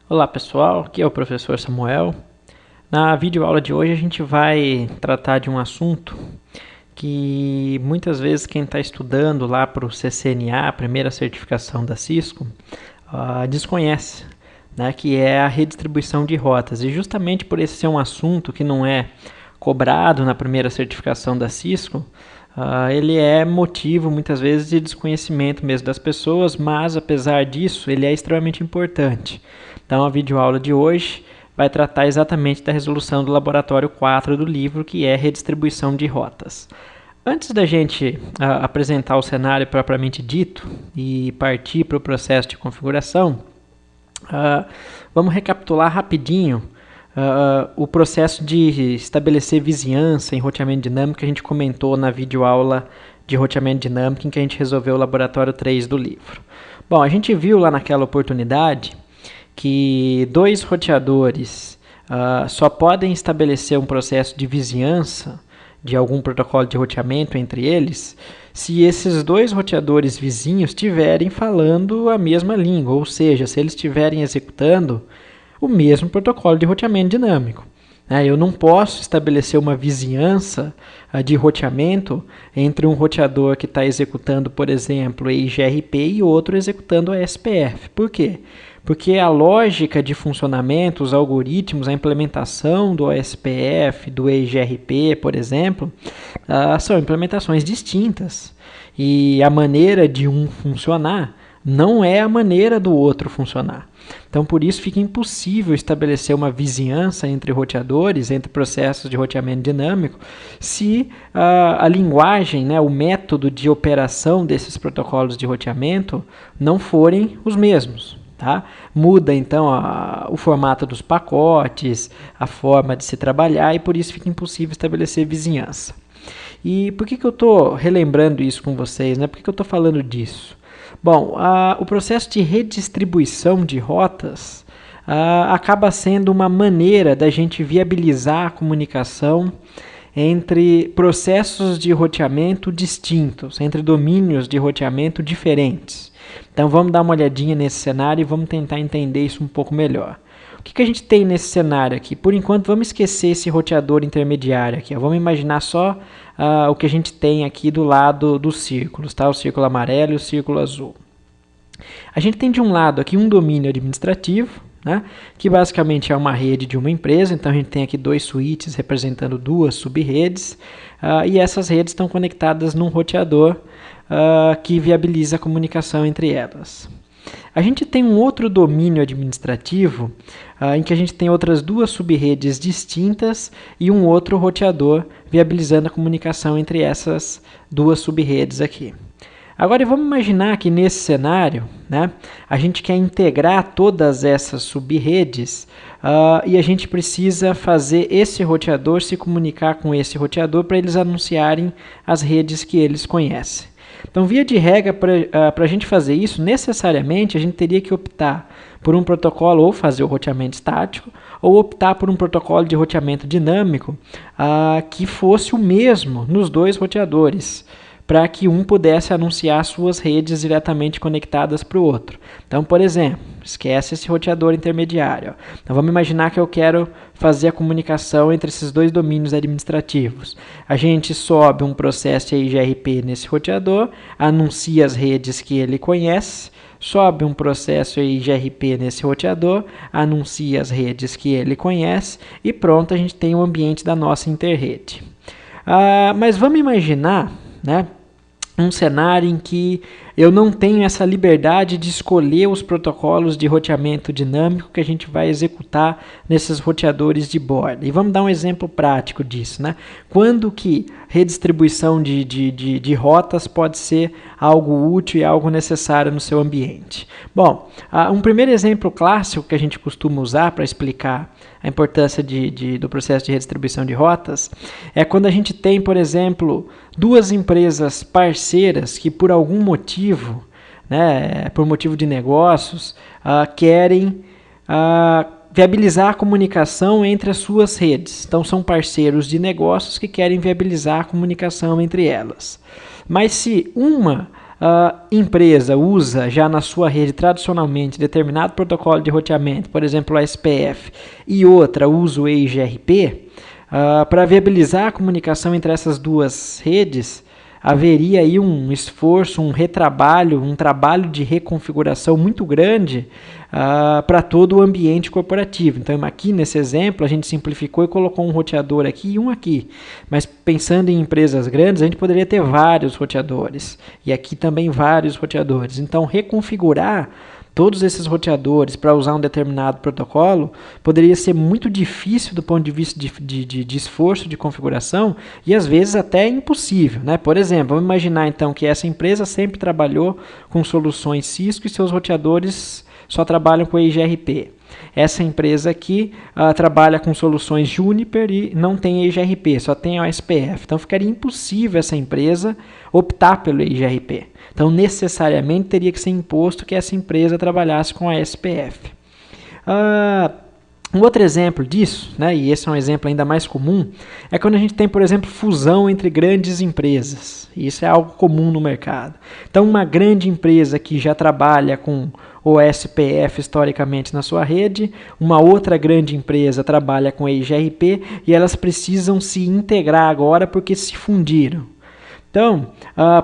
Olá pessoal, aqui é o professor Samuel. Na videoaula de hoje a gente vai tratar de um assunto que muitas vezes quem está estudando lá para o CCNA, a primeira certificação da Cisco, desconhece, né, que é a redistribuição de rotas. E justamente por esse ser um assunto que não é cobrado na primeira certificação da Cisco, ele é motivo muitas vezes de desconhecimento mesmo das pessoas, mas apesar disso ele é extremamente importante. Então a videoaula de hoje vai tratar exatamente da resolução do laboratório 4 do livro, que é redistribuição de rotas. Antes da gente apresentar o cenário propriamente dito e partir para o processo de configuração, vamos recapitular rapidinho o processo de estabelecer vizinhança em roteamento dinâmico que a gente comentou na videoaula de roteamento dinâmico em que a gente resolveu o laboratório 3 do livro. Bom, a gente viu lá naquela oportunidade que dois roteadores só podem estabelecer um processo de vizinhança de algum protocolo de roteamento entre eles se esses dois roteadores vizinhos estiverem falando a mesma língua, ou seja, se eles estiverem executando o mesmo protocolo de roteamento dinâmico. Eu não posso estabelecer uma vizinhança de roteamento entre um roteador que está executando, por exemplo, EIGRP e outro executando a SPF. Por quê? Porque a lógica de funcionamento, os algoritmos, a implementação do OSPF, do EIGRP, por exemplo, são implementações distintas. E a maneira de um funcionar não é a maneira do outro funcionar. Então, por isso, fica impossível estabelecer uma vizinhança entre roteadores, entre processos de roteamento dinâmico, se a linguagem, o método de operação desses protocolos de roteamento não forem os mesmos. Tá? Muda, então, o formato dos pacotes, a forma de se trabalhar, e por isso fica impossível estabelecer vizinhança. E por que eu estou relembrando isso com vocês? Por que eu estou falando disso? Bom, o processo de redistribuição de rotas acaba sendo uma maneira da gente viabilizar a comunicação entre processos de roteamento distintos, entre domínios de roteamento diferentes. Então vamos dar uma olhadinha nesse cenário e vamos tentar entender isso um pouco melhor. O que a gente tem nesse cenário aqui? Por enquanto, vamos esquecer esse roteador intermediário aqui. Vamos imaginar só o que a gente tem aqui do lado dos círculos, tá? O círculo amarelo e o círculo azul. A gente tem de um lado aqui um domínio administrativo, que basicamente é uma rede de uma empresa. Então a gente tem aqui dois switches representando duas sub-redes, e essas redes estão conectadas num roteador que viabiliza a comunicação entre elas. A gente tem um outro domínio administrativo em que a gente tem outras duas sub-redes distintas e um outro roteador viabilizando a comunicação entre essas duas sub-redes aqui. Agora vamos imaginar que nesse cenário, a gente quer integrar todas essas sub-redes e a gente precisa fazer esse roteador se comunicar com esse roteador para eles anunciarem as redes que eles conhecem. Então, via de regra, para a gente fazer isso, necessariamente a gente teria que optar por um protocolo ou fazer o roteamento estático, ou optar por um protocolo de roteamento dinâmico que fosse o mesmo nos dois roteadores, para que um pudesse anunciar suas redes diretamente conectadas para o outro. Então, por exemplo, esquece esse roteador intermediário. Então, vamos imaginar que eu quero fazer a comunicação entre esses dois domínios administrativos. A gente sobe um processo EIGRP nesse roteador, anuncia as redes que ele conhece, sobe um processo EIGRP nesse roteador, anuncia as redes que ele conhece e pronto, a gente tem o ambiente da nossa interrede. Mas vamos imaginar, um cenário em que eu não tenho essa liberdade de escolher os protocolos de roteamento dinâmico que a gente vai executar nesses roteadores de borda. E vamos dar um exemplo prático disso. Quando que redistribuição de rotas pode ser algo útil e algo necessário no seu ambiente? Bom, um primeiro exemplo clássico que a gente costuma usar para explicar a importância do processo de redistribuição de rotas é quando a gente tem, por exemplo, duas empresas parceiras que por algum motivo, por motivo de negócios, querem viabilizar a comunicação entre as suas redes. Então são parceiros de negócios que querem viabilizar a comunicação entre elas. Mas se uma empresa usa já na sua rede tradicionalmente determinado protocolo de roteamento, por exemplo, o SPF, e outra usa o EIGRP, para viabilizar a comunicação entre essas duas redes, haveria aí um esforço, um retrabalho, um trabalho de reconfiguração muito grande para todo o ambiente corporativo. Então, aqui nesse exemplo, a gente simplificou e colocou um roteador aqui e um aqui. Mas pensando em empresas grandes, a gente poderia ter vários roteadores. E aqui também vários roteadores. Então, reconfigurar todos esses roteadores para usar um determinado protocolo poderia ser muito difícil do ponto de vista de esforço de configuração e às vezes até impossível, né? Por exemplo, vamos imaginar então que essa empresa sempre trabalhou com soluções Cisco e seus roteadores só trabalham com EIGRP. Essa empresa aqui trabalha com soluções Juniper e não tem EIGRP, só tem OSPF. Então ficaria impossível essa empresa optar pelo EIGRP. Então necessariamente teria que ser imposto que essa empresa trabalhasse com a SPF. Um outro exemplo disso, né, e esse é um exemplo ainda mais comum, é quando a gente tem, por exemplo, fusão entre grandes empresas. Isso é algo comum no mercado. Então, uma grande empresa que já trabalha com o SPF historicamente na sua rede, uma outra grande empresa trabalha com EIGRP e elas precisam se integrar agora porque se fundiram. Então,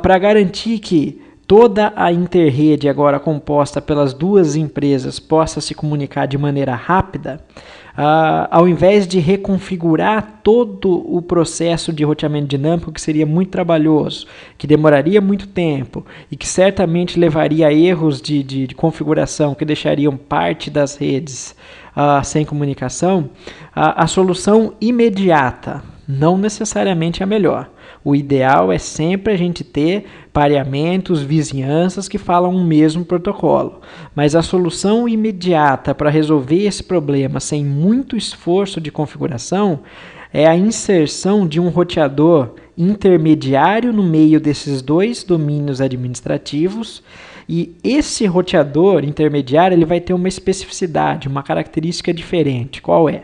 para garantir que toda a interrede agora composta pelas duas empresas possa se comunicar de maneira rápida, ao invés de reconfigurar todo o processo de roteamento dinâmico, que seria muito trabalhoso, que demoraria muito tempo e que certamente levaria a erros de configuração que deixariam parte das redes sem comunicação, a solução imediata, não necessariamente a melhor. O ideal é sempre a gente ter pareamentos, vizinhanças que falam o mesmo protocolo. Mas a solução imediata para resolver esse problema sem muito esforço de configuração é a inserção de um roteador intermediário no meio desses dois domínios administrativos. E esse roteador intermediário ele vai ter uma especificidade, uma característica diferente. Qual é?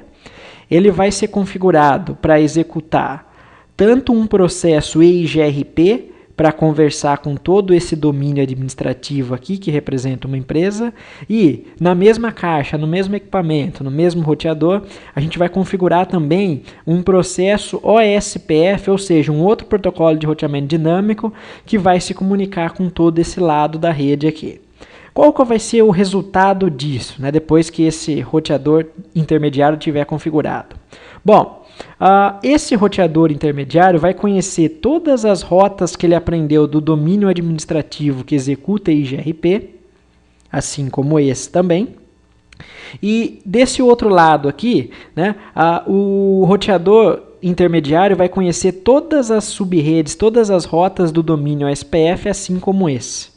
Ele vai ser configurado para executar tanto um processo EIGRP para conversar com todo esse domínio administrativo aqui que representa uma empresa e na mesma caixa, no mesmo equipamento, no mesmo roteador, a gente vai configurar também um processo OSPF, ou seja, um outro protocolo de roteamento dinâmico que vai se comunicar com todo esse lado da rede aqui. Qual que vai ser o resultado disso, né, depois que esse roteador intermediário estiver configurado? Bom, esse roteador intermediário vai conhecer todas as rotas que ele aprendeu do domínio administrativo que executa EIGRP, assim como esse também. E desse outro lado aqui, né, o roteador intermediário vai conhecer todas as subredes, todas as rotas do domínio SPF, assim como esse.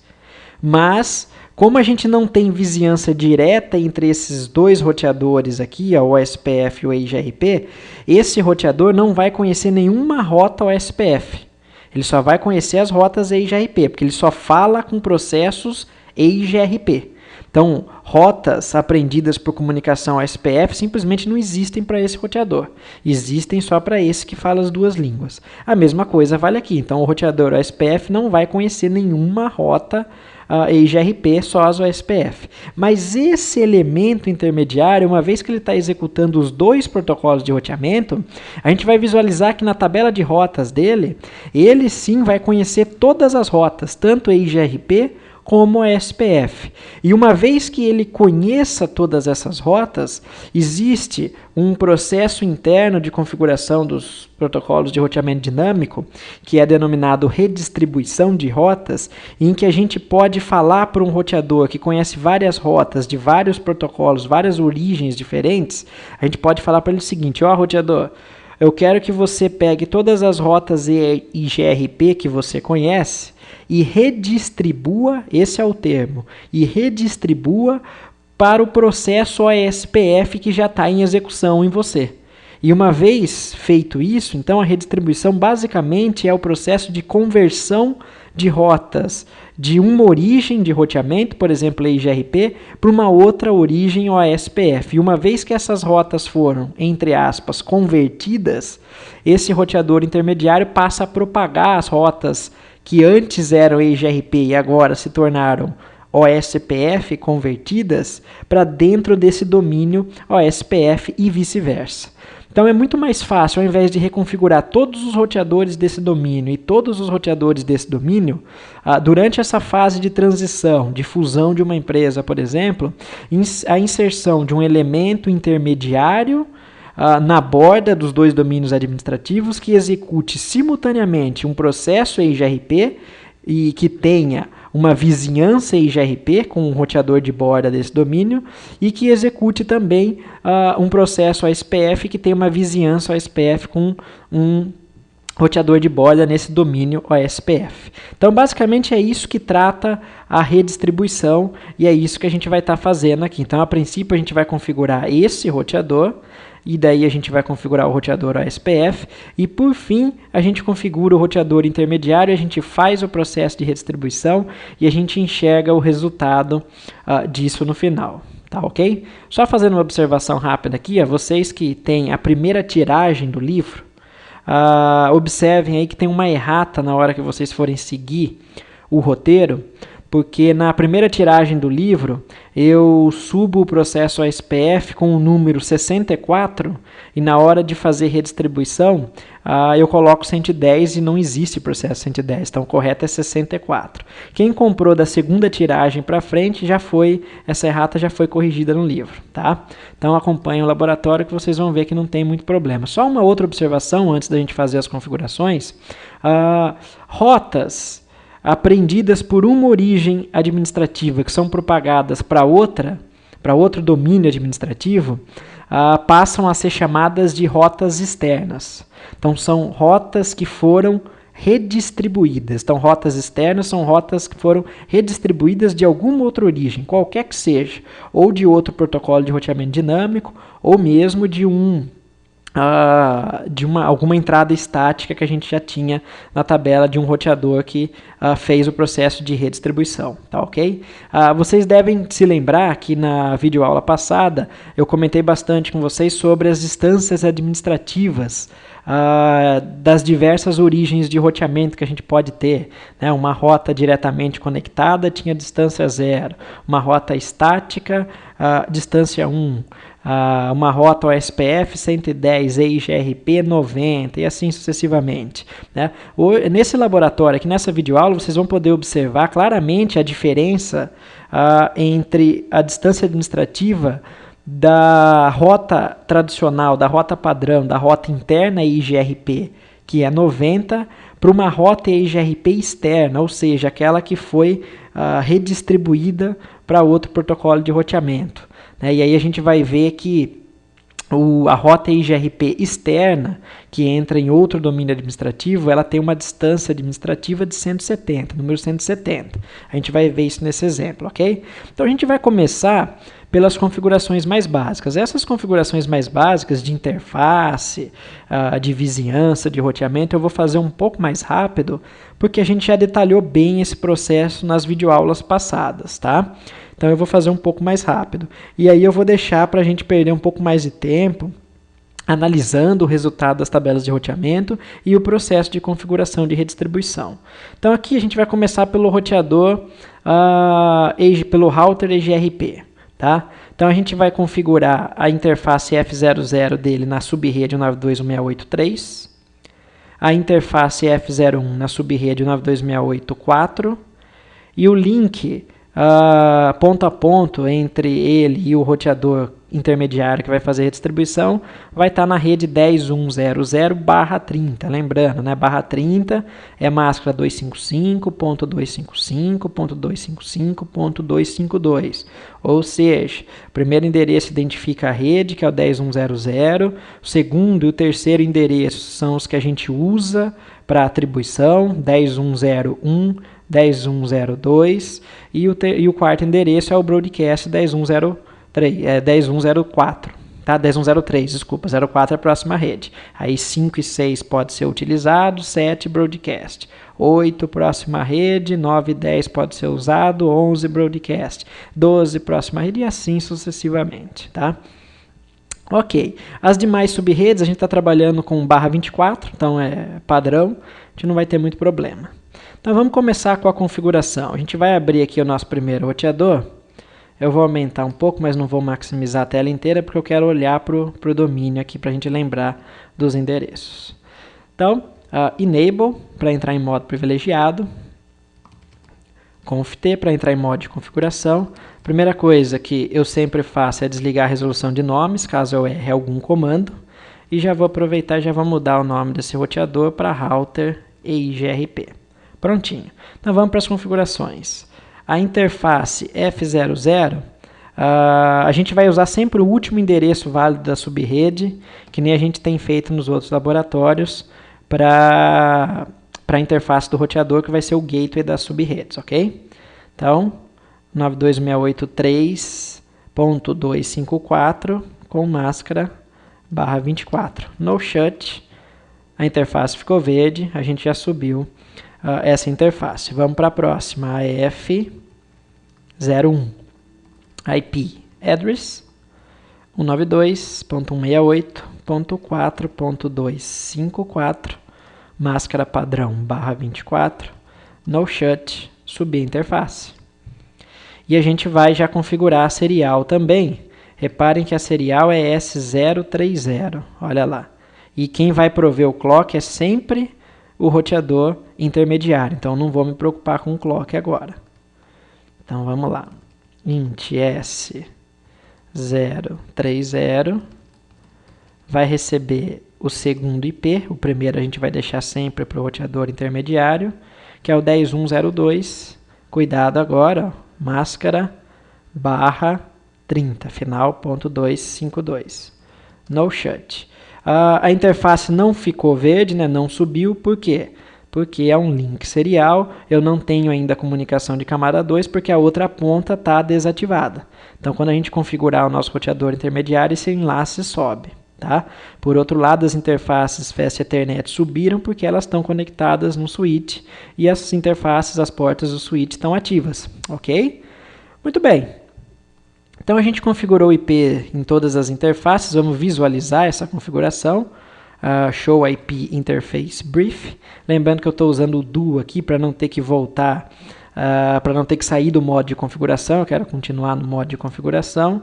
Mas como a gente não tem vizinhança direta entre esses dois roteadores aqui, o OSPF e o EIGRP, esse roteador não vai conhecer nenhuma rota OSPF. Ele só vai conhecer as rotas EIGRP, porque ele só fala com processos EIGRP. Então, rotas aprendidas por comunicação OSPF simplesmente não existem para esse roteador. Existem só para esse que fala as duas línguas. A mesma coisa vale aqui. Então, o roteador OSPF não vai conhecer nenhuma rota EIGRP, só as OSPF. Mas esse elemento intermediário, uma vez que ele está executando os dois protocolos de roteamento, a gente vai visualizar que na tabela de rotas dele, ele sim vai conhecer todas as rotas, tanto EIGRP como a SPF. E uma vez que ele conheça todas essas rotas, existe um processo interno de configuração dos protocolos de roteamento dinâmico, que é denominado redistribuição de rotas, em que a gente pode falar para um roteador que conhece várias rotas de vários protocolos, várias origens diferentes, a gente pode falar para ele o seguinte: ó, roteador, eu quero que você pegue todas as rotas EIGRP que você conhece e redistribua, esse é o termo, e redistribua para o processo OSPF que já está em execução em você. E uma vez feito isso, então a redistribuição basicamente é o processo de conversão de rotas de uma origem de roteamento, por exemplo, EIGRP, para uma outra origem OSPF. E uma vez que essas rotas foram, entre aspas, convertidas, esse roteador intermediário passa a propagar as rotas que antes eram EIGRP e agora se tornaram OSPF convertidas para dentro desse domínio OSPF e vice-versa. Então é muito mais fácil, ao invés de reconfigurar todos os roteadores desse domínio e todos os roteadores desse domínio, durante essa fase de transição, de fusão de uma empresa, por exemplo, a inserção de um elemento intermediário na borda dos dois domínios administrativos que execute simultaneamente um processo EIGRP e que tenha uma vizinhança EIGRP com um roteador de borda desse domínio e que execute também um processo OSPF que tenha uma vizinhança OSPF com um roteador de borda nesse domínio OSPF. Então, basicamente, é isso que trata a redistribuição e é isso que a gente vai estar fazendo aqui. Então, a princípio, a gente vai configurar esse roteador e daí a gente vai configurar o roteador OSPF e, por fim, a gente configura o roteador intermediário, a gente faz o processo de redistribuição e a gente enxerga o resultado disso no final. Tá, ok? Só fazendo uma observação rápida aqui, vocês que têm a primeira tiragem do livro, observem aí que tem uma errata na hora que vocês forem seguir o roteiro, porque na primeira tiragem do livro eu subo o processo OSPF com o número 64 e na hora de fazer redistribuição eu coloco 110 e não existe processo 110, então o correto é 64. Quem comprou da segunda tiragem para frente, essa errata já foi corrigida no livro, tá? Então acompanhem o laboratório que vocês vão ver que não tem muito problema. Só uma outra observação antes da gente fazer as configurações. Rotas aprendidas por uma origem administrativa que são propagadas para outro domínio administrativo, passam a ser chamadas de rotas externas. Então, são rotas que foram redistribuídas. Então, rotas externas são rotas que foram redistribuídas de alguma outra origem, qualquer que seja, ou de outro protocolo de roteamento dinâmico, ou mesmo de alguma entrada estática que a gente já tinha na tabela de um roteador que fez o processo de redistribuição, tá ok? Vocês devem se lembrar que na videoaula passada eu comentei bastante com vocês sobre as instâncias administrativas das diversas origens de roteamento que a gente pode ter, né? Uma rota diretamente conectada tinha distância 0, uma rota estática, distância 1, uma rota OSPF 110, EIGRP 90 e assim sucessivamente, né? Nesse laboratório aqui, nessa videoaula, vocês vão poder observar claramente a diferença entre a distância administrativa da rota tradicional, da rota padrão, da rota interna EIGRP, que é 90, para uma rota EIGRP externa, ou seja, aquela que foi redistribuída para outro protocolo de roteamento. E aí a gente vai ver que a rota EIGRP externa, que entra em outro domínio administrativo, ela tem uma distância administrativa de 170, número 170. A gente vai ver isso nesse exemplo, ok? Então a gente vai começar pelas configurações mais básicas. Essas configurações mais básicas de interface, de vizinhança, de roteamento, eu vou fazer um pouco mais rápido, porque a gente já detalhou bem esse processo nas videoaulas passadas, tá? Então eu vou fazer um pouco mais rápido. E aí eu vou deixar para a gente perder um pouco mais de tempo analisando o resultado das tabelas de roteamento e o processo de configuração de redistribuição. Então aqui a gente vai começar pelo roteador, pelo router EIGRP. Tá? Então a gente vai configurar a interface F00 dele na subrede 192.168.3, a interface F01 na subrede 192.168.4 e o link ponto a ponto entre ele e o roteador intermediário que vai fazer a redistribuição vai estar na rede 10.100/30, lembrando, né? /30 é máscara 255.255.255.252, ou seja, o primeiro endereço identifica a rede, que é o 10.100, o segundo e o terceiro endereço são os que a gente usa para atribuição, 10.101, 10.102, e o quarto endereço é o broadcast 10.104, tá? 10.103, desculpa, 04 é a próxima rede. Aí 5 e 6 pode ser utilizado, 7 broadcast, 8 próxima rede, 9 e 10 pode ser usado, 11 broadcast, 12 próxima rede e assim sucessivamente, tá? Ok, as demais subredes a gente está trabalhando com /24, então é padrão, a gente não vai ter muito problema. Então vamos começar com a configuração. A gente vai abrir aqui o nosso primeiro roteador. Eu vou aumentar um pouco, mas não vou maximizar a tela inteira, porque eu quero olhar para o domínio aqui, para a gente lembrar dos endereços. Então, Enable, para entrar em modo privilegiado. Conft para entrar em modo de configuração. Primeira coisa que eu sempre faço é desligar a resolução de nomes, caso eu erre algum comando. E já vou aproveitar e já vou mudar o nome desse roteador para Router EIGRP. Prontinho. Então vamos para as configurações. A interface F00, a gente vai usar sempre o último endereço válido da subrede, que nem a gente tem feito nos outros laboratórios, para a interface do roteador, que vai ser o gateway das subredes, ok? Então, 92.68.3.254 com máscara /24. No shut, a interface ficou verde, a gente já subiu essa interface. Vamos para a próxima, a F01. IP address 192.168.4.254, máscara padrão /24, no shut, subir a interface. E a gente vai já configurar a serial também. Reparem que a serial é S030, olha lá. E quem vai prover o clock é sempre o roteador intermediário, então não vou me preocupar com o clock agora. Então vamos lá. Int S030 vai receber o segundo IP, o primeiro a gente vai deixar sempre para o roteador intermediário, que é o 10.1.0.2. Cuidado agora, ó, máscara /30, final .252. No shut. A interface não ficou verde, né? Não subiu, por quê? Porque é um link serial, eu não tenho ainda comunicação de camada 2, porque a outra ponta está desativada. Então, quando a gente configurar o nosso roteador intermediário, esse enlace sobe. Tá? Por outro lado, as interfaces Fast Ethernet subiram porque elas estão conectadas no switch e as interfaces, as portas do switch estão ativas, ok? Muito bem. Então a gente configurou o IP em todas as interfaces, vamos visualizar essa configuração. Show IP Interface Brief. Lembrando que eu estou usando o do aqui para não ter que voltar, para não ter que sair do modo de configuração, eu quero continuar no modo de configuração.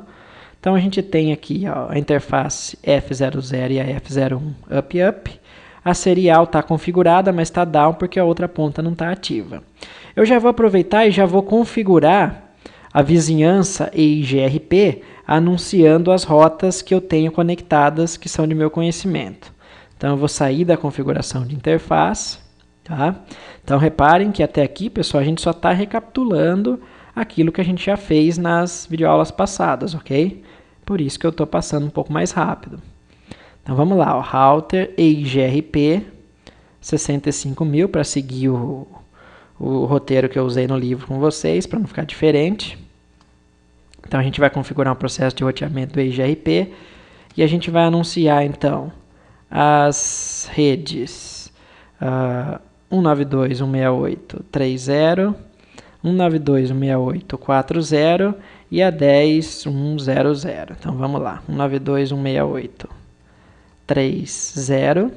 Então a gente tem aqui, ó, a interface F00 e a F01 up. A serial está configurada, mas está down porque a outra ponta não está ativa. Eu já vou aproveitar e já vou configurar a vizinhança EIGRP anunciando as rotas que eu tenho conectadas, que são de meu conhecimento. Então eu vou sair da configuração de interface. Tá? Então reparem que até aqui, pessoal, a gente só está recapitulando aquilo que a gente já fez nas videoaulas passadas, ok? Por isso que eu estou passando um pouco mais rápido. Então vamos lá, ó, Router EIGRP 65.000 para seguir o roteiro que eu usei no livro com vocês, para não ficar diferente. Então a gente vai configurar um processo de roteamento do EIGRP e a gente vai anunciar então as redes 192.168.3.0, 192.168.4.0 e a 10.1.0.0. Então vamos lá, 192.168.3.0.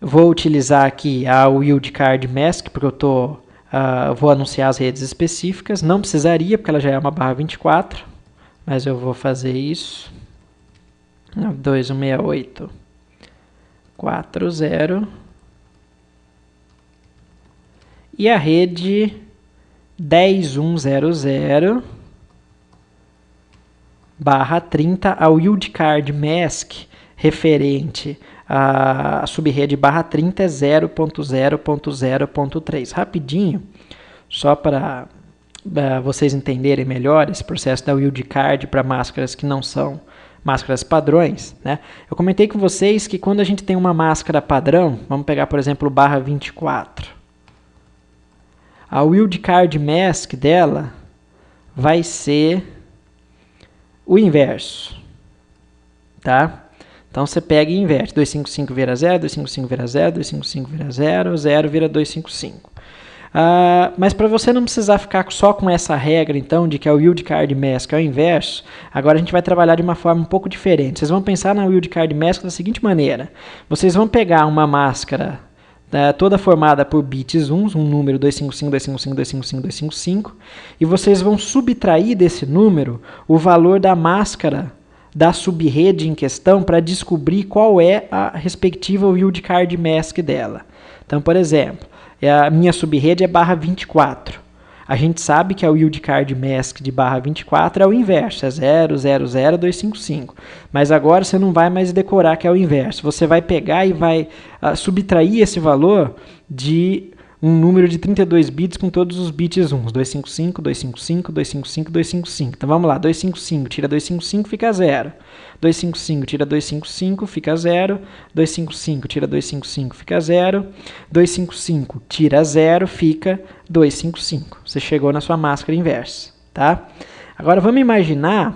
Vou utilizar aqui a wildcard mask, porque eu vou anunciar as redes específicas. Não precisaria, porque ela já é uma /24, mas eu vou fazer isso. 192.168.4.0. E a rede 10.1.0.0 /30, a wildcard mask referente a subrede /30 é 0.0.0.3. Rapidinho, só para vocês entenderem melhor esse processo da wildcard para máscaras que não são máscaras padrões, né? Eu comentei com vocês que quando a gente tem uma máscara padrão, vamos pegar, por exemplo, o /24, a wildcard mask dela vai ser o inverso, tá? Então você pega e inverte, 255 vira 0, 255 vira 0, 255 vira 0, 0 vira 255. Mas para você não precisar ficar só com essa regra, então, de que a wildcard mask é o inverso, agora a gente vai trabalhar de uma forma um pouco diferente. Vocês vão pensar na wildcard mask da seguinte maneira. Vocês vão pegar uma máscara toda formada por bits 1, um número 255, 255, 255, 255, e vocês vão subtrair desse número o valor da máscara da subrede em questão para descobrir qual é a respectiva wildcard mask dela. Então, por exemplo, a minha subrede é barra 24. A gente sabe que a wildcard mask de barra 24 é o inverso, é 000255. Mas agora você não vai mais decorar que é o inverso. Você vai pegar e vai subtrair esse valor de um número de 32 bits com todos os bits 1. 255, 255, 255, 255. Então vamos lá, 255 tira 255 fica 0. 255 tira 255 fica 0. 255 tira 255 fica 0. 255 tira 0 fica 255. Você chegou na sua máscara inversa, tá? Agora vamos imaginar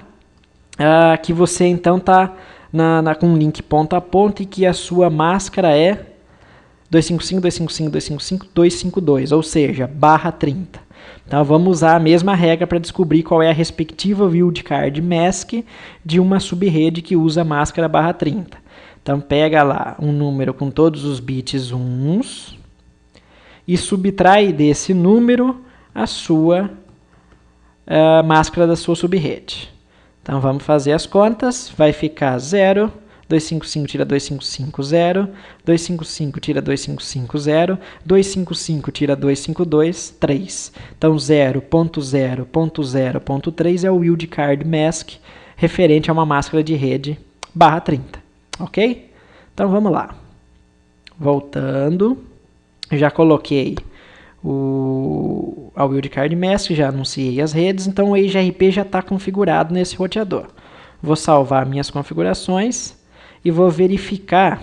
que você então está com um link ponta a ponta e que a sua máscara é 255, 255, 255, 252, ou seja, barra 30. Então vamos usar a mesma regra para descobrir qual é a respectiva wildcard mask de uma subrede que usa a máscara barra 30. Então pega lá um número com todos os bits 1s e subtrai desse número a sua máscara da sua subrede. Então vamos fazer as contas, vai ficar 0, 255 tira 255, 0. 255 tira 255, 0. 255 tira 252, 3. Então 0.0.0.3 é o wildcard mask referente a uma máscara de rede barra 30. Ok? Então vamos lá. Voltando. Já coloquei a wildcard mask, já anunciei as redes, então o EIGRP já está configurado nesse roteador. Vou salvar minhas configurações e vou verificar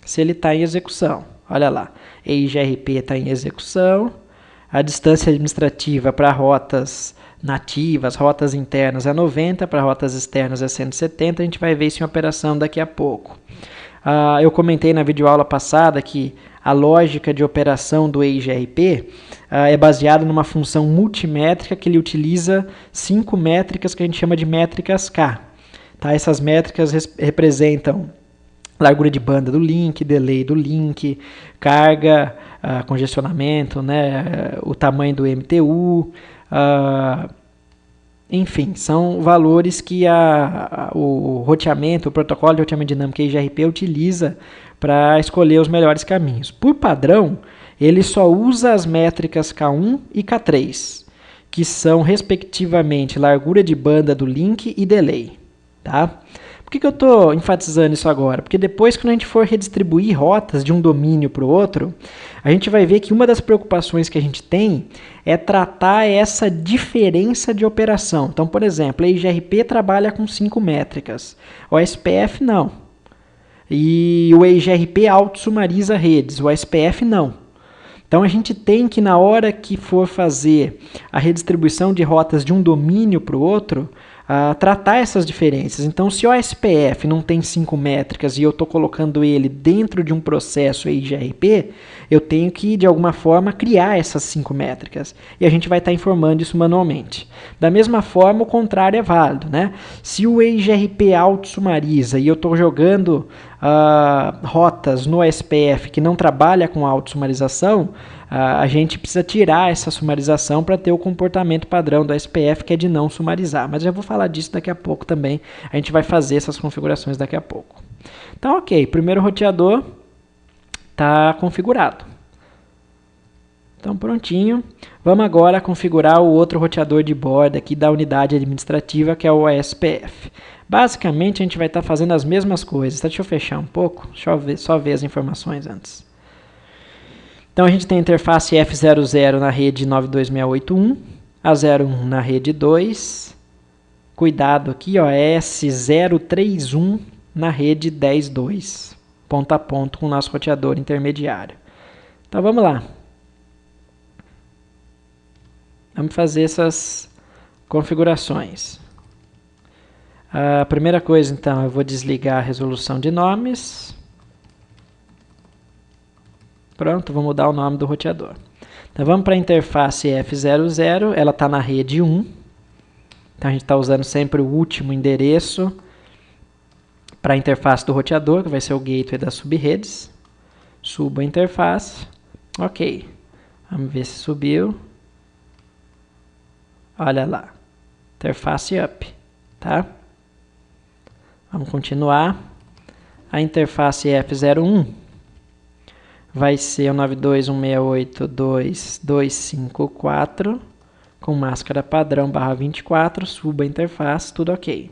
se ele está em execução. Olha lá, EIGRP está em execução, a distância administrativa para rotas nativas, rotas internas é 90, para rotas externas é 170, a gente vai ver isso em operação daqui a pouco. Eu comentei na videoaula passada que a lógica de operação do EIGRP é baseada numa função multimétrica que ele utiliza 5 métricas que a gente chama de métricas K. Tá? Essas métricas representam largura de banda do link, delay do link, carga, congestionamento, né, o tamanho do MTU, enfim, são valores que o roteamento, o protocolo de roteamento dinâmico EIGRP utiliza para escolher os melhores caminhos. Por padrão, ele só usa as métricas K1 e K3, que são respectivamente largura de banda do link e delay. Tá? Por que eu estou enfatizando isso agora? Porque depois, quando a gente for redistribuir rotas de um domínio para o outro, a gente vai ver que uma das preocupações que a gente tem é tratar essa diferença de operação. Então, por exemplo, a EIGRP trabalha com 5 métricas, o SPF não. E o EIGRP auto-sumariza redes, o SPF não. Então, a gente tem que, na hora que for fazer a redistribuição de rotas de um domínio para o outro, tratar essas diferenças. Então, se o SPF não tem 5 métricas e eu estou colocando ele dentro de um processo EIGRP, eu tenho que, de alguma forma, criar essas 5 métricas. E a gente vai estar informando isso manualmente. Da mesma forma, o contrário é válido, né? Se o EIGRP auto-sumariza e eu estou jogando rotas no SPF que não trabalha com auto-sumarização, a gente precisa tirar essa sumarização para ter o comportamento padrão do SPF, que é de não sumarizar. Mas eu vou falar disso daqui a pouco também. A gente vai fazer essas configurações daqui a pouco. Então, ok. Primeiro roteador está configurado. Então, prontinho. Vamos agora configurar o outro roteador de borda aqui da unidade administrativa, que é o SPF. Basicamente, a gente vai estar fazendo as mesmas coisas. Deixa eu fechar um pouco. Deixa eu só ver as informações antes. Então, a gente tem a interface F00 na rede 92681, a 01 na rede 2. Cuidado aqui, ó, S031 na rede 10.2, ponto a ponto com o nosso roteador intermediário. Então, vamos lá. Vamos fazer essas configurações. A primeira coisa, então, eu vou desligar a resolução de nomes. Pronto, vou mudar o nome do roteador. Então, vamos para a interface F00, ela está na rede 1. Então, a gente está usando sempre o último endereço para a interface do roteador, que vai ser o gateway das subredes. Subo a interface. Ok. Vamos ver se subiu. Olha lá. Interface up. Tá? Vamos continuar. A interface F01 vai ser o 92.168.2.254 com máscara padrão /24. Suba a interface, tudo ok.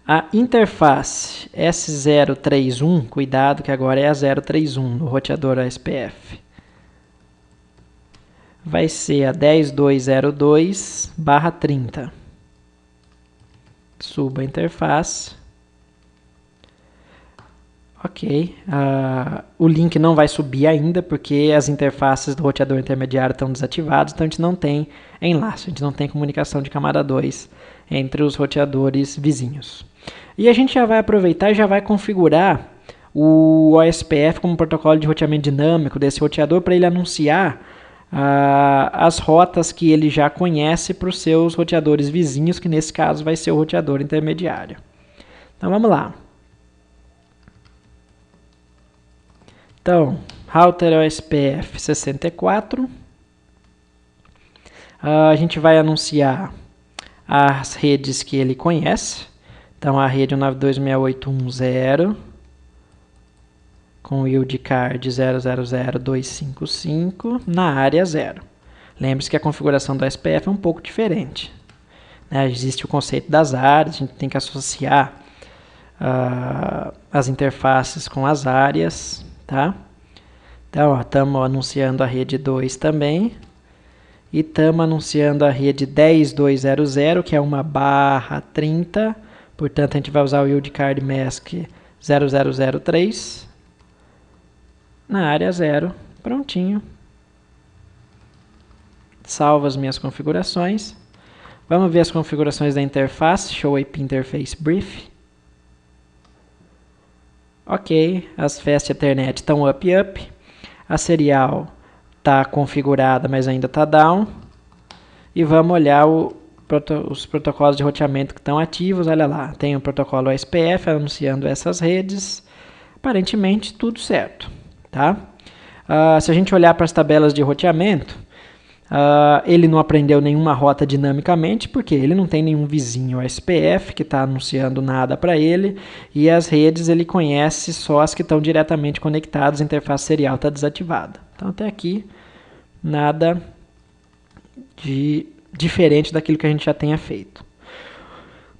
A interface S031, cuidado que agora é a 031 no roteador ASPF. Vai ser a 10202/30. Suba a interface. Ok. O link não vai subir ainda porque as interfaces do roteador intermediário estão desativadas, então a gente não tem enlace, a gente não tem comunicação de camada 2 entre os roteadores vizinhos. E a gente já vai aproveitar e já vai configurar o OSPF como protocolo de roteamento dinâmico desse roteador para ele anunciar as rotas que ele já conhece para os seus roteadores vizinhos, que nesse caso vai ser o roteador intermediário. Então vamos lá. Então, router OSPF 64. A gente vai anunciar as redes que ele conhece. Então, a rede 192.168.1.0 com o wildcard 000.255 na área 0. Lembre-se que a configuração do OSPF é um pouco diferente, né? Existe o conceito das áreas, a gente tem que associar as interfaces com as áreas, tá? Então, estamos anunciando a rede 2 também. E estamos anunciando a rede 10.200, que é uma /30. Portanto, a gente vai usar o wildcard mask 0003 na área 0. Prontinho. Salvo as minhas configurações. Vamos ver as configurações da interface. Show IP Interface Brief. Ok, as Fast Ethernet estão up. A serial está configurada, mas ainda está down. E vamos olhar os protocolos de roteamento que estão ativos. Olha lá, tem o protocolo OSPF anunciando essas redes. Aparentemente tudo certo, tá? Se a gente olhar para as tabelas de roteamento, ele não aprendeu nenhuma rota dinamicamente, porque ele não tem nenhum vizinho OSPF que está anunciando nada para ele, e as redes ele conhece só as que estão diretamente conectadas, a interface serial está desativada. Então até aqui nada de diferente daquilo que a gente já tenha feito.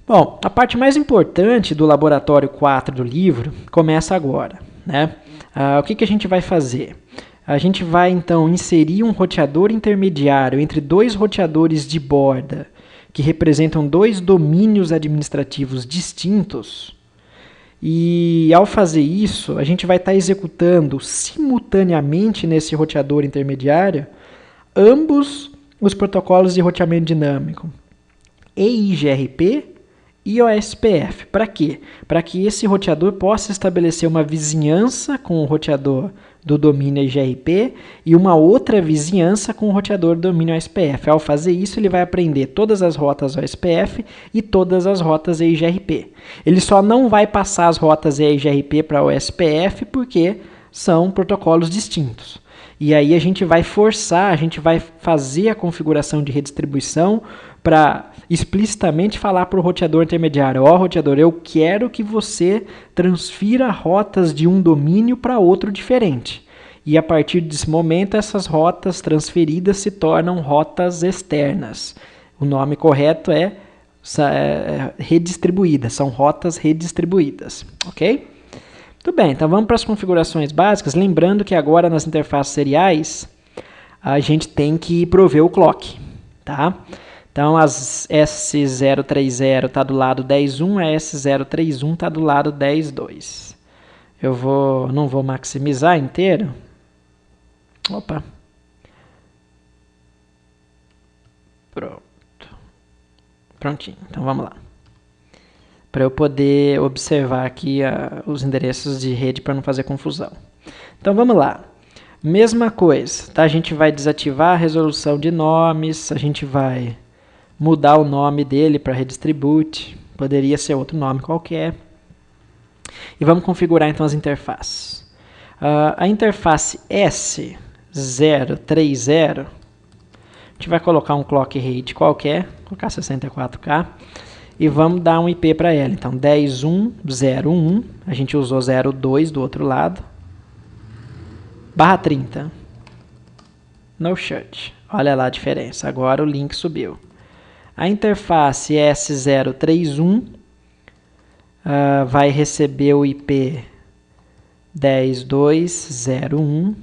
Bom, a parte mais importante do laboratório 4 do livro começa agora, né? O que a gente vai fazer? A gente vai, então, inserir um roteador intermediário entre dois roteadores de borda que representam dois domínios administrativos distintos. E, ao fazer isso, a gente vai estar executando simultaneamente nesse roteador intermediário ambos os protocolos de roteamento dinâmico, EIGRP e OSPF. Para quê? Para que esse roteador possa estabelecer uma vizinhança com o roteador do domínio EIGRP e uma outra vizinhança com o roteador do domínio OSPF. Ao fazer isso, ele vai aprender todas as rotas OSPF e todas as rotas EIGRP. Ele só não vai passar as rotas EIGRP para OSPF porque são protocolos distintos. E aí a gente vai forçar, a gente vai fazer a configuração de redistribuição para explicitamente falar para o roteador intermediário: ó, roteador, eu quero que você transfira rotas de um domínio para outro diferente. E a partir desse momento, essas rotas transferidas se tornam rotas externas. O nome correto é redistribuídas, são rotas redistribuídas, ok? Muito bem, então vamos para as configurações básicas. Lembrando que agora nas interfaces seriais a gente tem que prover o clock, tá? Então as S030 está do lado 10.1, a S031 está do lado 10.2. Não vou maximizar inteiro. Opa. Pronto. Prontinho, então vamos lá. Para eu poder observar aqui os endereços de rede para não fazer confusão. Então vamos lá. Mesma coisa, tá? A gente vai desativar a resolução de nomes, a gente vai mudar o nome dele para redistribute, poderia ser outro nome qualquer. E vamos configurar então as interfaces. A interface S030, a gente vai colocar um clock rate qualquer, colocar 64K, e vamos dar um IP para ela. Então, 10.1.0.1, a gente usou 0.2 do outro lado, /30. No shut. Olha lá a diferença. Agora o link subiu. A interface S031 vai receber o IP 10.2.0.1.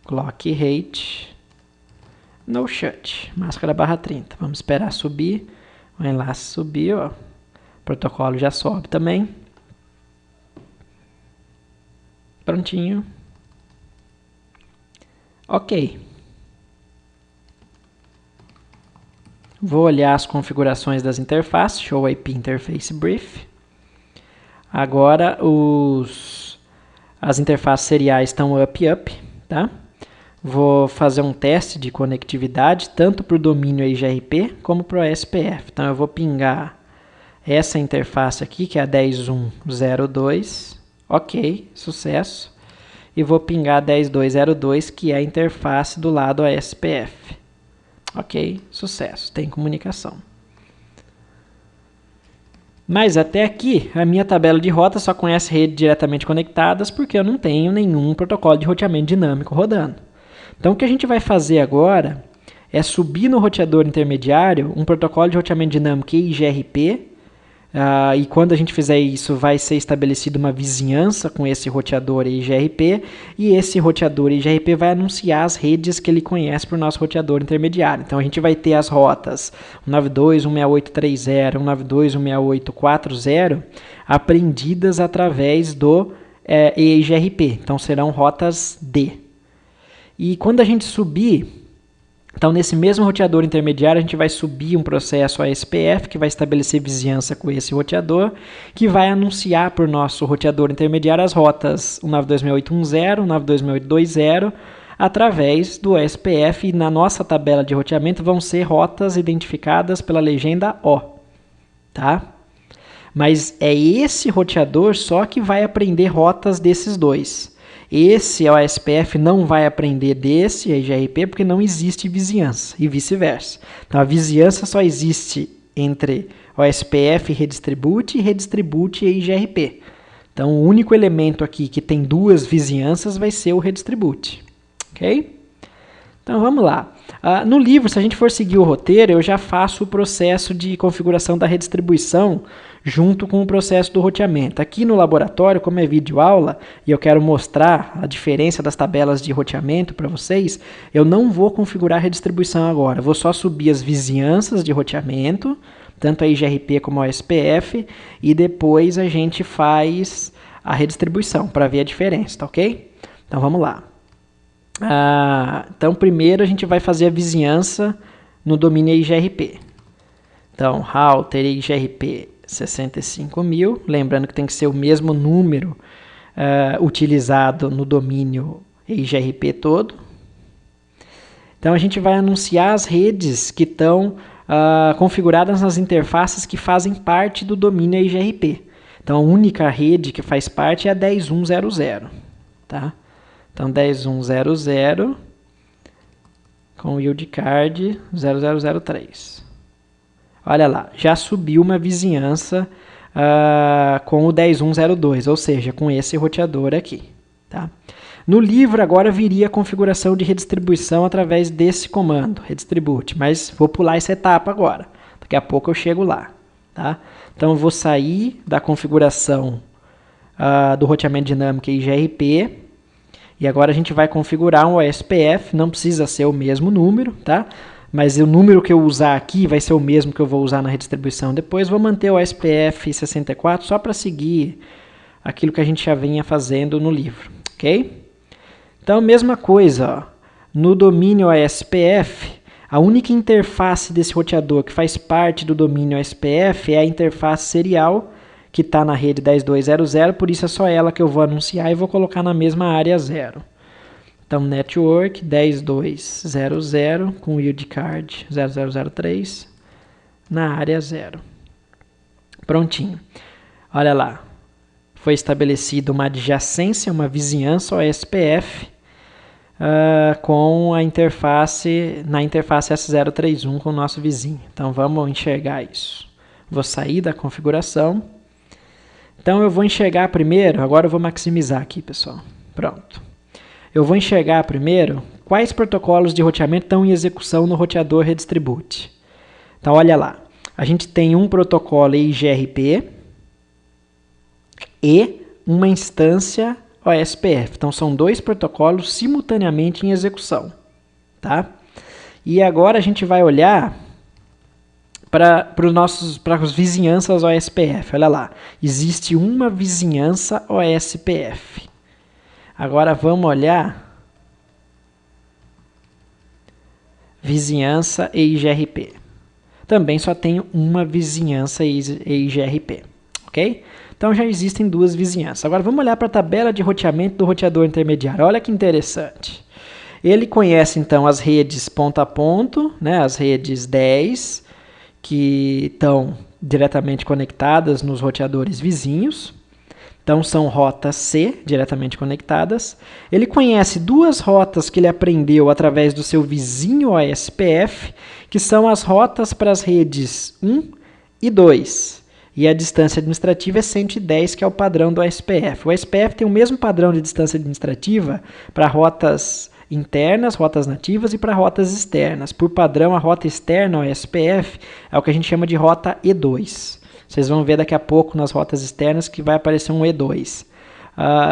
Clock rate. No shut. Máscara /30. Vamos esperar subir. O enlace subiu. Ó. O protocolo já sobe também. Prontinho. Ok. Vou olhar as configurações das interfaces. Show IP Interface Brief. Agora as interfaces seriais estão up. Tá? Vou fazer um teste de conectividade tanto para o domínio IGRP como para o SPF. Então eu vou pingar essa interface aqui, que é a 10.1.0.2. Ok, sucesso. E vou pingar 10.2.0.2, que é a interface do lado ASPF. Ok, sucesso. Tem comunicação. Mas até aqui, a minha tabela de rota só conhece redes diretamente conectadas porque eu não tenho nenhum protocolo de roteamento dinâmico rodando. Então, o que a gente vai fazer agora é subir no roteador intermediário um protocolo de roteamento dinâmico IGRP. E quando a gente fizer isso, vai ser estabelecida uma vizinhança com esse roteador IGRP, e esse roteador IGRP vai anunciar as redes que ele conhece para o nosso roteador intermediário. Então a gente vai ter as rotas 192.168.30, 192.168.40 aprendidas através do IGRP. Então serão rotas D. E quando a gente subir, então nesse mesmo roteador intermediário a gente vai subir um processo ASPF que vai estabelecer vizinhança com esse roteador, que vai anunciar para o nosso roteador intermediário as rotas 192.168.10, 192.168.20 através do ASPF, e na nossa tabela de roteamento vão ser rotas identificadas pela legenda O. Tá? Mas é esse roteador só que vai aprender rotas desses dois. Esse OSPF não vai aprender desse IGRP porque não existe vizinhança e vice-versa. Então a vizinhança só existe entre OSPF e redistribute e IGRP. Então o único elemento aqui que tem duas vizinhanças vai ser o redistribute. Ok? Então vamos lá. No livro, se a gente for seguir o roteiro, eu já faço o processo de configuração da redistribuição junto com o processo do roteamento. Aqui no laboratório, como é vídeo aula, e eu quero mostrar a diferença das tabelas de roteamento para vocês, eu não vou configurar a redistribuição agora. Eu vou só subir as vizinhanças de roteamento, tanto a IGRP como a SPF, e depois a gente faz a redistribuição para ver a diferença, tá ok? Então vamos lá. Então primeiro a gente vai fazer a vizinhança no domínio IGRP. Então, router IGRP 65.000, lembrando que tem que ser o mesmo número utilizado no domínio IGRP todo. Então a gente vai anunciar as redes que estão configuradas nas interfaces que fazem parte do domínio IGRP. Então a única rede que faz parte é a 10.1.0.0, tá? Então 10.1.0.0 com o yield card 0003. Olha lá, já subiu uma vizinhança com o 10.1.0.2, ou seja, com esse roteador aqui. Tá? No livro agora viria a configuração de redistribuição através desse comando, redistribute, mas vou pular essa etapa agora. Daqui a pouco eu chego lá. Tá? Então eu vou sair da configuração do roteamento dinâmico IGRP, e agora a gente vai configurar um OSPF, não precisa ser o mesmo número, tá? Mas o número que eu usar aqui vai ser o mesmo que eu vou usar na redistribuição depois. Vou manter o OSPF 64 só para seguir aquilo que a gente já vinha fazendo no livro, ok? Então, mesma coisa, ó. No domínio OSPF, a única interface desse roteador que faz parte do domínio OSPF é a interface serial, que está na rede 10.2.0.0, por isso é só ela que eu vou anunciar e vou colocar na mesma área 0. Então, network 10.2.0.0 com yield card 0003 na área 0. Prontinho. Olha lá, foi estabelecida uma adjacência, uma vizinhança OSPF com a interface, na interface S031 com o nosso vizinho. Então vamos enxergar isso. Vou sair da configuração. Então eu vou enxergar primeiro, agora eu vou maximizar aqui, pessoal. Pronto. Eu vou enxergar primeiro quais protocolos de roteamento estão em execução no roteador Redistribute. Então olha lá, a gente tem um protocolo EIGRP e uma instância OSPF. Então são dois protocolos simultaneamente em execução, tá? E agora a gente vai olhar para as vizinhanças OSPF. Olha lá, existe uma vizinhança OSPF. Agora vamos olhar vizinhança EIGRP. Também só tem uma vizinhança EIGRP, ok? Então já existem duas vizinhanças. Agora vamos olhar para a tabela de roteamento do roteador intermediário. Olha que interessante. Ele conhece então as redes ponto a ponto, né, as redes 10, que estão diretamente conectadas nos roteadores vizinhos. Então são rotas C, diretamente conectadas. Ele conhece duas rotas que ele aprendeu através do seu vizinho OSPF, que são as rotas para as redes 1 e 2. E a distância administrativa é 110, que é o padrão do OSPF. O OSPF tem o mesmo padrão de distância administrativa para rotas internas, rotas nativas, e para rotas externas. Por padrão, a rota externa OSPF é o que a gente chama de rota E2. Vocês vão ver daqui a pouco nas rotas externas que vai aparecer um E2.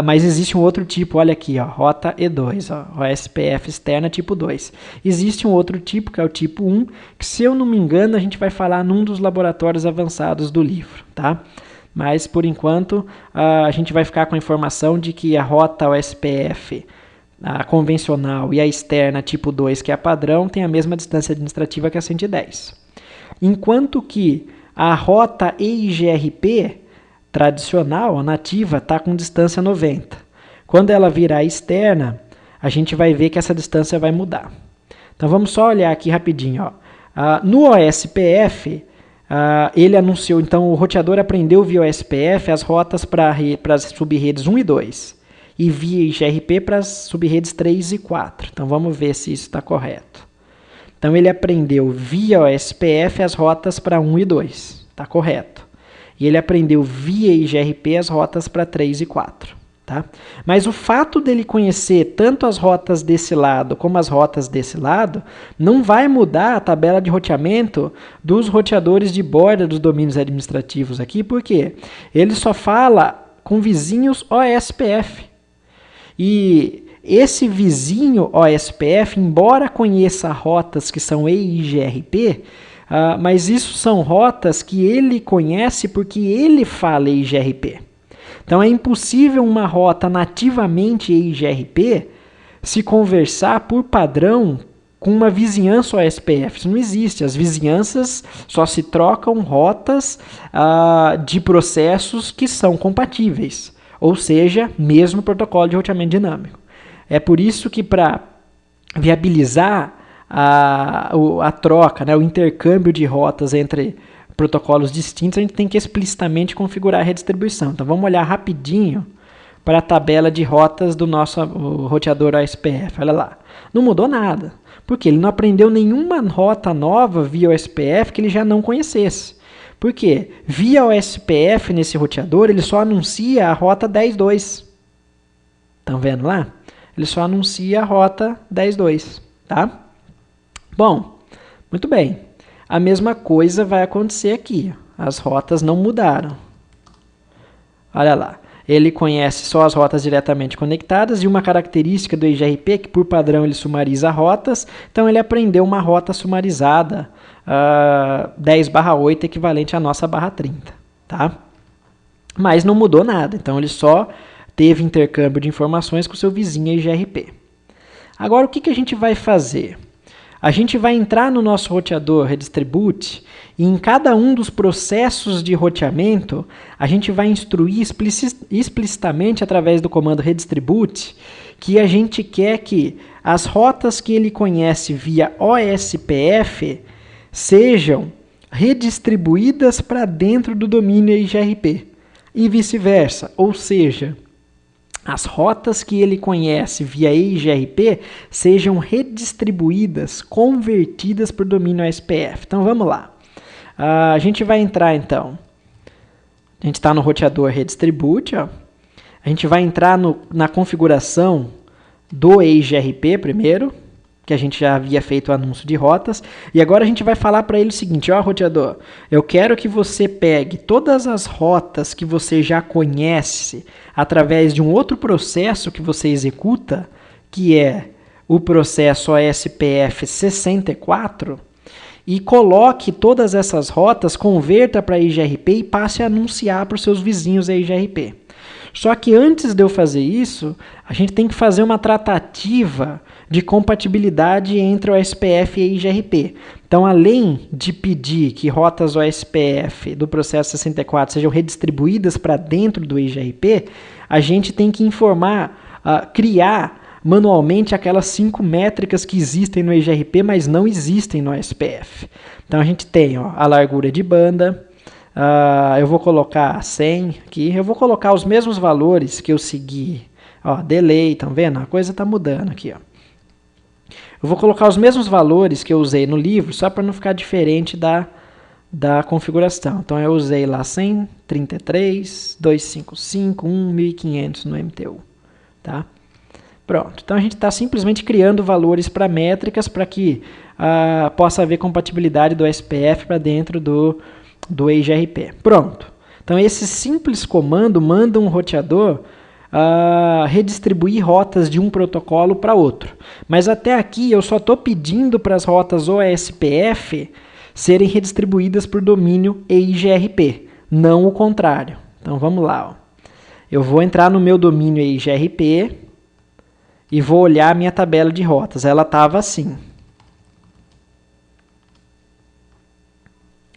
Mas existe um outro tipo, olha aqui, ó, rota E2, ó, OSPF externa tipo 2. Existe um outro tipo, que é o tipo 1, que se eu não me engano a gente vai falar num dos laboratórios avançados do livro, tá? Mas por enquanto a gente vai ficar com a informação de que a rota OSPF, a convencional, e a externa tipo 2, que é a padrão, tem a mesma distância administrativa que a 110. Enquanto que a rota EIGRP tradicional, a nativa, está com distância 90. Quando ela virar externa, a gente vai ver que essa distância vai mudar. Então vamos só olhar aqui rapidinho. Ó. No OSPF, ele anunciou, então o roteador aprendeu via OSPF as rotas para as subredes 1 e 2 e via IGRP para as subredes 3 e 4. Então vamos ver se isso está correto. Então ele aprendeu via OSPF as rotas para 1 e 2. Está correto. E ele aprendeu via IGRP as rotas para 3 e 4. Tá? Mas o fato dele conhecer tanto as rotas desse lado como as rotas desse lado não vai mudar a tabela de roteamento dos roteadores de borda dos domínios administrativos aqui, porque ele só fala com vizinhos OSPF. E esse vizinho OSPF, embora conheça rotas que são EIGRP, mas isso são rotas que ele conhece porque ele fala EIGRP. Então é impossível uma rota nativamente EIGRP se conversar por padrão com uma vizinhança OSPF. Isso não existe. As vizinhanças só se trocam rotas de processos que são compatíveis, ou seja, mesmo protocolo de roteamento dinâmico. É por isso que para viabilizar a troca, né, o intercâmbio de rotas entre protocolos distintos, a gente tem que explicitamente configurar a redistribuição. Então vamos olhar rapidinho para a tabela de rotas do nosso roteador OSPF. Olha lá, não mudou nada, porque ele não aprendeu nenhuma rota nova via OSPF que ele já não conhecesse. Por quê? Via OSPF nesse roteador ele só anuncia a rota 10.2. Estão vendo lá? Ele só anuncia a rota 10.2, tá? Bom, muito bem. A mesma coisa vai acontecer aqui. As rotas não mudaram. Olha lá. Ele conhece só as rotas diretamente conectadas e uma característica do EIGRP, que por padrão ele sumariza rotas, então ele aprendeu uma rota sumarizada 10/8, equivalente à nossa /30, tá? Mas não mudou nada, então ele só teve intercâmbio de informações com o seu vizinho EIGRP. Agora o que a gente vai fazer? A gente vai entrar no nosso roteador Redistribute e em cada um dos processos de roteamento, a gente vai instruir explicitamente através do comando Redistribute que a gente quer que as rotas que ele conhece via OSPF sejam redistribuídas para dentro do domínio EIGRP. e vice-versa, ou seja, as rotas que ele conhece via EIGRP sejam redistribuídas, convertidas para o domínio ASPF. Então vamos lá. A gente vai entrar então. A gente está no roteador Redistribute. Ó. A gente vai entrar na configuração do EIGRP primeiro, que a gente já havia feito o anúncio de rotas. E agora a gente vai falar para ele o seguinte, ó roteador, eu quero que você pegue todas as rotas que você já conhece através de um outro processo que você executa, que é o processo ASPF 64, e coloque todas essas rotas, converta para EIGRP e passe a anunciar para os seus vizinhos EIGRP. Só que antes de eu fazer isso, a gente tem que fazer uma tratativa de compatibilidade entre o ASPF e EIGRP. Então, além de pedir que rotas OSPF do processo 64 sejam redistribuídas para dentro do EIGRP, a gente tem que informar, criar manualmente aquelas 5 métricas que existem no EIGRP, mas não existem no ASPF. Então, a gente tem a largura de banda. Eu vou colocar 100 aqui, eu vou colocar os mesmos valores que eu segui, delay, estão vendo? A coisa está mudando aqui, ó. Eu vou colocar os mesmos valores que eu usei no livro, só para não ficar diferente da configuração. Então eu usei lá 100, 33, 255, 1500 no MTU, tá? Pronto, então a gente está simplesmente criando valores para métricas para que possa haver compatibilidade do SPF para dentro do EIGRP. Pronto. Então esse simples comando manda um roteador redistribuir rotas de um protocolo para outro. Mas até aqui eu só estou pedindo para as rotas OSPF serem redistribuídas por domínio EIGRP, não o contrário. Então vamos lá. Eu vou entrar no meu domínio EIGRP e vou olhar a minha tabela de rotas. Ela estava assim.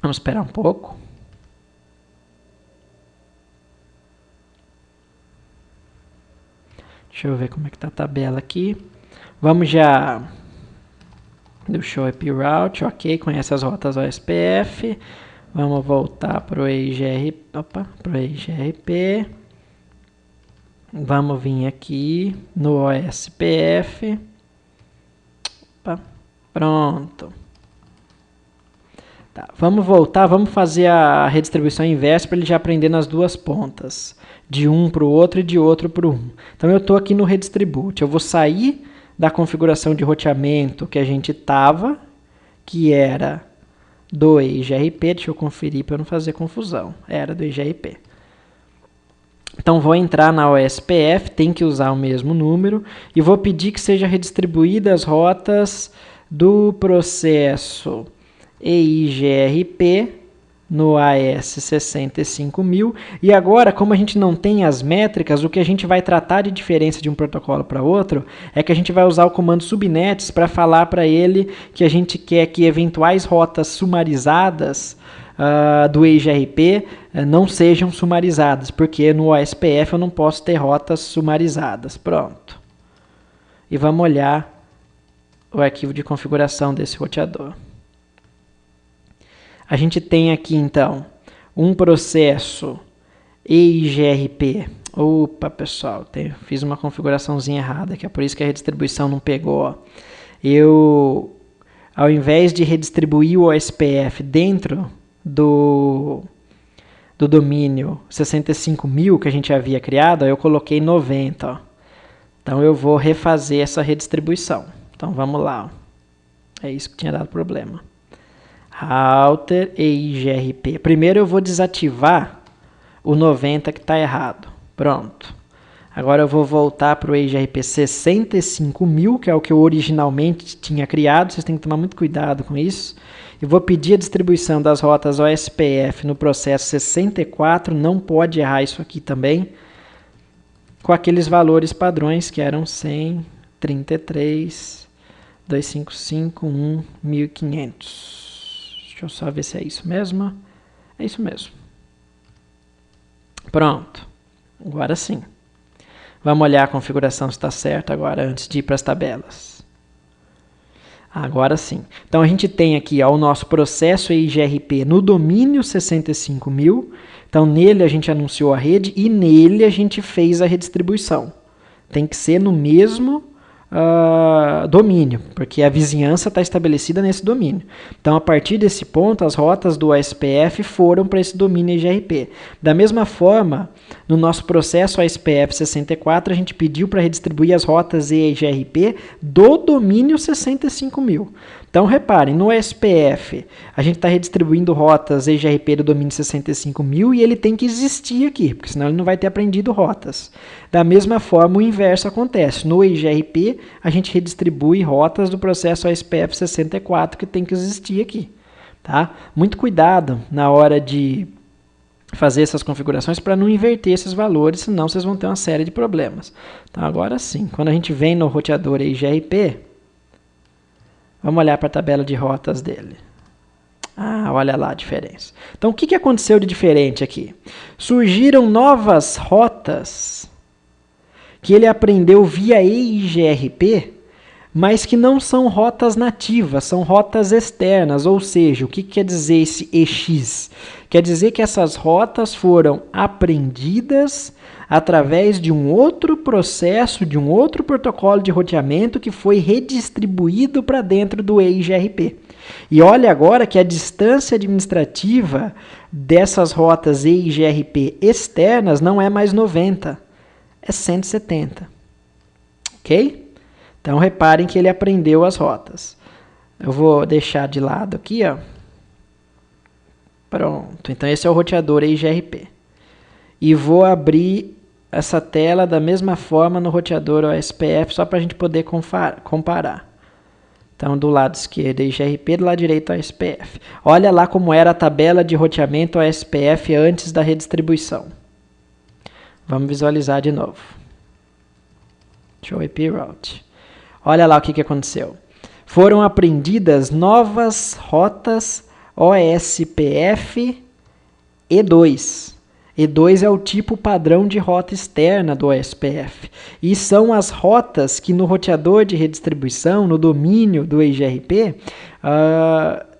Vamos esperar um pouco. Deixa eu ver como é que está a tabela aqui. Vamos já do Show IP Route, ok, conhece as rotas OSPF. Vamos voltar para o EIGRP. Vamos vir aqui no OSPF. Pronto. Tá, vamos voltar, vamos fazer a redistribuição inversa para ele já aprender nas duas pontas. De um para o outro e de outro para o um. Então eu estou aqui no Redistribute. Eu vou sair da configuração de roteamento que a gente estava, que era do EIGRP. Deixa eu conferir para não fazer confusão. Era do EIGRP. Então vou entrar na OSPF, tem que usar o mesmo número, e vou pedir que seja redistribuídas as rotas do processo EIGRP no AS 65000. E agora, como a gente não tem as métricas, o que a gente vai tratar de diferença de um protocolo para outro é que a gente vai usar o comando subnets para falar para ele que a gente quer que eventuais rotas sumarizadas do EIGRP não sejam sumarizadas, porque no OSPF eu não posso ter rotas sumarizadas. Pronto. E vamos olhar o arquivo de configuração desse roteador. A gente tem aqui, então, um processo EIGRP. Opa, pessoal, fiz uma configuraçãozinha errada, que é por isso que a redistribuição não pegou. Ó. Eu, ao invés de redistribuir o OSPF dentro do domínio 65.000 que a gente havia criado, eu coloquei 90. Ó. Então, eu vou refazer essa redistribuição. Então, vamos lá. Ó. É isso que tinha dado problema. Router EIGRP. Primeiro eu vou desativar o 90 que está errado. Pronto. Agora eu vou voltar para o EIGRP 65.000, que é o que eu originalmente tinha criado. Vocês têm que tomar muito cuidado com isso. E vou pedir a distribuição das rotas OSPF no processo 64. Não pode errar isso aqui também. Com aqueles valores padrões que eram 100, 33, 255, 1, 1500. Deixa eu só ver se é isso mesmo. É isso mesmo. Pronto. Agora sim. Vamos olhar a configuração se está certa agora, antes de ir para as tabelas. Agora sim. Então a gente tem aqui ó, o nosso processo EIGRP no domínio 65.000. Então nele a gente anunciou a rede e nele a gente fez a redistribuição. Tem que ser no mesmo domínio, porque a vizinhança está estabelecida nesse domínio. Então, a partir desse ponto, as rotas do ASPF foram para esse domínio EIGRP. Da mesma forma, no nosso processo ASPF 64, a gente pediu para redistribuir as rotas EIGRP do domínio 65.000. Então, reparem, no SPF, a gente está redistribuindo rotas EIGRP do domínio 65.000 e ele tem que existir aqui, porque senão ele não vai ter aprendido rotas. Da mesma forma, o inverso acontece. No EIGRP, a gente redistribui rotas do processo ASPF 64 que tem que existir aqui. Tá? Muito cuidado na hora de fazer essas configurações para não inverter esses valores, senão vocês vão ter uma série de problemas. Então, agora sim, quando a gente vem no roteador EIGRP, vamos olhar para a tabela de rotas dele. Olha lá a diferença. Então, o que aconteceu de diferente aqui? Surgiram novas rotas que ele aprendeu via EIGRP, mas que não são rotas nativas, são rotas externas. Ou seja, o que quer dizer esse EX? Quer dizer que essas rotas foram aprendidas através de um outro processo, de um outro protocolo de roteamento que foi redistribuído para dentro do EIGRP. E olha agora que a distância administrativa dessas rotas EIGRP externas não é mais 90, é 170. Ok? Então reparem que ele aprendeu as rotas. Eu vou deixar de lado aqui, ó. Pronto, então esse é o roteador EIGRP. E vou abrir essa tela da mesma forma no roteador OSPF, só para a gente poder comparar. Então, do lado esquerdo EIGRP, do lado direito OSPF. Olha lá como era a tabela de roteamento OSPF antes da redistribuição. Vamos visualizar de novo. Show IP Route. Olha lá o que aconteceu. Foram aprendidas novas rotas OSPF E2. E2 é o tipo padrão de rota externa do OSPF. E são as rotas que no roteador de redistribuição, no domínio do EIGRP,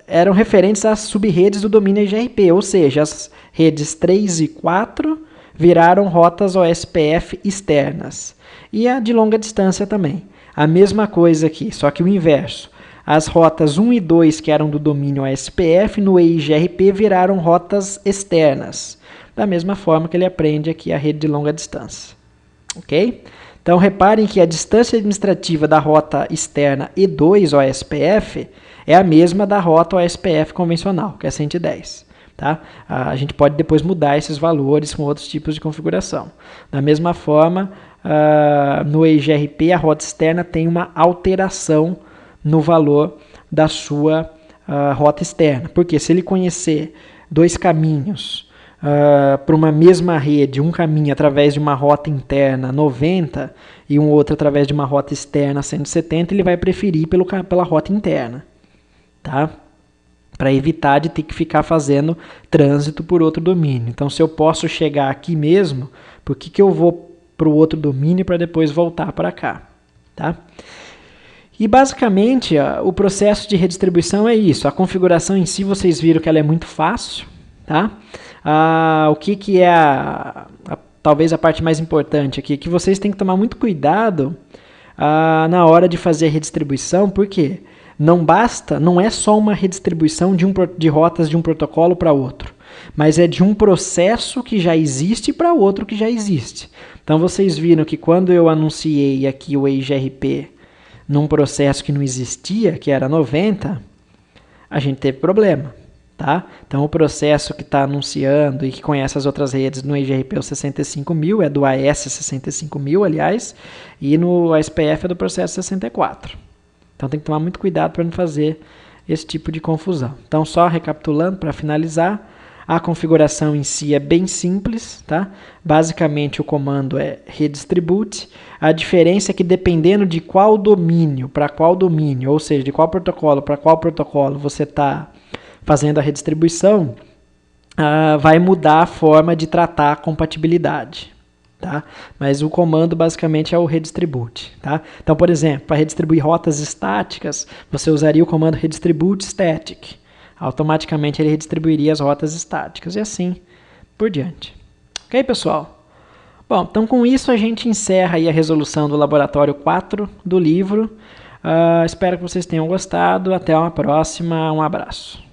eram referentes às sub-redes do domínio EIGRP. Ou seja, as redes 3 e 4 viraram rotas OSPF externas. E a de longa distância também. A mesma coisa aqui, só que o inverso. As rotas 1 e 2, que eram do domínio OSPF, no EIGRP viraram rotas externas. Da mesma forma que ele aprende aqui a rede de longa distância. Ok? Então, reparem que a distância administrativa da rota externa E2 OSPF é a mesma da rota OSPF convencional, que é 110. Tá? A gente pode depois mudar esses valores com outros tipos de configuração. Da mesma forma, no EIGRP, a rota externa tem uma alteração no valor da sua rota externa. Porque se ele conhecer dois caminhos para uma mesma rede, um caminho através de uma rota interna 90 e um outro através de uma rota externa 170, ele vai preferir pela rota interna, tá? Para evitar de ter que ficar fazendo trânsito por outro domínio. Então, se eu posso chegar aqui mesmo, por que eu vou para o outro domínio para depois voltar para cá? Tá? E basicamente, o processo de redistribuição é isso. A configuração em si, vocês viram que ela é muito fácil. Tá? O que é talvez a parte mais importante aqui, que vocês têm que tomar muito cuidado na hora de fazer a redistribuição, porque não é só uma redistribuição de rotas de um protocolo para outro, mas é de um processo que já existe para outro que já existe. Então vocês viram que quando eu anunciei aqui o EIGRP num processo que não existia, que era 90, a gente teve problema. Tá? Então, o processo que está anunciando e que conhece as outras redes no EIGRP é o 65.000, é do AS 65.000, aliás, e no ASPF é do processo 64. Então, tem que tomar muito cuidado para não fazer esse tipo de confusão. Então, só recapitulando para finalizar, a configuração em si é bem simples. Tá? Basicamente, o comando é redistribute. A diferença é que dependendo de qual domínio para qual domínio, ou seja, de qual protocolo para qual protocolo você está fazendo a redistribuição, vai mudar a forma de tratar a compatibilidade. tá? Mas o comando basicamente é o redistribute, tá? Então, por exemplo, para redistribuir rotas estáticas, você usaria o comando redistribute static. Automaticamente ele redistribuiria as rotas estáticas e assim por diante. Ok, pessoal? Bom, então com isso a gente encerra aí a resolução do laboratório 4 do livro. Espero que vocês tenham gostado. Até uma próxima. Um abraço.